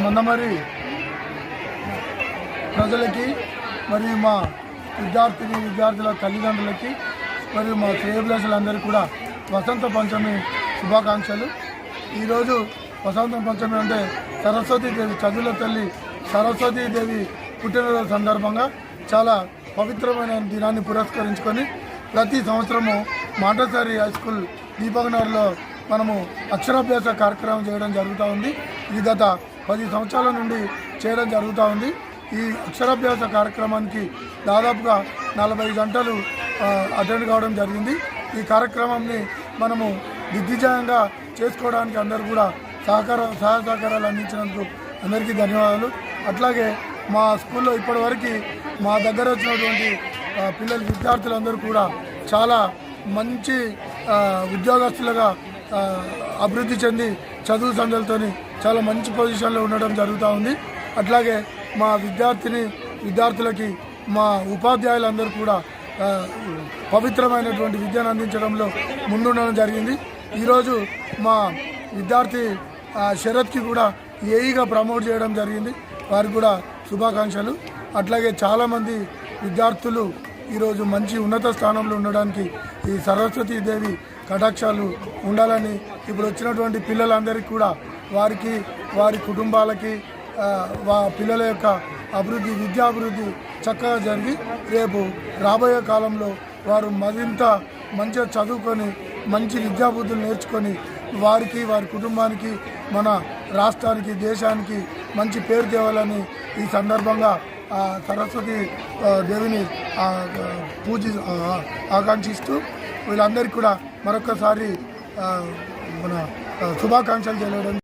మందమరి ప్రజలకి మరియు మా విద్యార్థుల తల్లిదండ్రులకి మరియు మా శ్రేయోభిలాషులందరికీ కూడా వసంత పంచమి శుభాకాంక్షలు. ఈరోజు వసంత పంచమి అంటే సరస్వతీదేవి, చదువుల తల్లి సరస్వతీదేవి పుట్టినరోజు సందర్భంగా చాలా పవిత్రమైన దినాన్ని పురస్కరించుకొని ప్రతి సంవత్సరము మాంటెసరీ హై స్కూల్ దీపకనగర్లో మనము అక్షరాభ్యాస కార్యక్రమం చేయడం జరుగుతూ ఉంది. ఇది గత 10 సంవత్సరాల నుండి చేయడం జరుగుతూ ఉంది. ఈ అక్షరాభ్యాస కార్యక్రమానికి దాదాపుగా 40 గంటలు అటెండ్ కావడం జరిగింది. ఈ కార్యక్రమాన్ని మనము దిగ్విజయంగా చేసుకోవడానికి అందరూ కూడా సహాయ సహకారాలు అందించినందుకు అందరికీ ధన్యవాదాలు. అట్లాగే మా స్కూల్లో ఇప్పటివరకు మా దగ్గర వచ్చినటువంటి విద్యార్థులందరూ కూడా చాలా మంచి ఉద్యోగస్తులుగా అభివృద్ధి చెంది చదువు సంధ్యలతో చాలా మంచి పొజిషన్లో ఉండడం జరుగుతూ ఉంది. అట్లాగే మా విద్యార్థులకి మా ఉపాధ్యాయులందరూ కూడా పవిత్రమైనటువంటి విద్యను అందించడంలో ముందుండడం జరిగింది. ఈరోజు మా విద్యార్థి శరత్కి కూడా ఏఈగా ప్రమోట్ చేయడం జరిగింది. వారికి కూడా శుభాకాంక్షలు. అట్లాగే చాలామంది విద్యార్థులు ఈరోజు మంచి ఉన్నత స్థానంలో ఉండడానికి ఈ సరస్వతీదేవి కటాక్షాలు ఉండాలని ఇప్పుడు వచ్చినటువంటి పిల్లలందరికీ కూడా వారి కుటుంబాలకి పిల్లల యొక్క విద్యాభివృద్ధి చక్కగా జరిగి రేపు రాబోయే కాలంలో వారు మరింత మంచిగా చదువుకొని మంచి విద్యాబుద్ధులు నేర్చుకొని వారి కుటుంబానికి మన రాష్ట్రానికి దేశానికి మంచి పేరు తేవాలని ఈ సందర్భంగా సరస్వతి దేవిని ఆకాంక్షిస్తూ వీళ్ళందరికీ కూడా మరొకసారి మన శుభాకాంక్షలు తెలియడం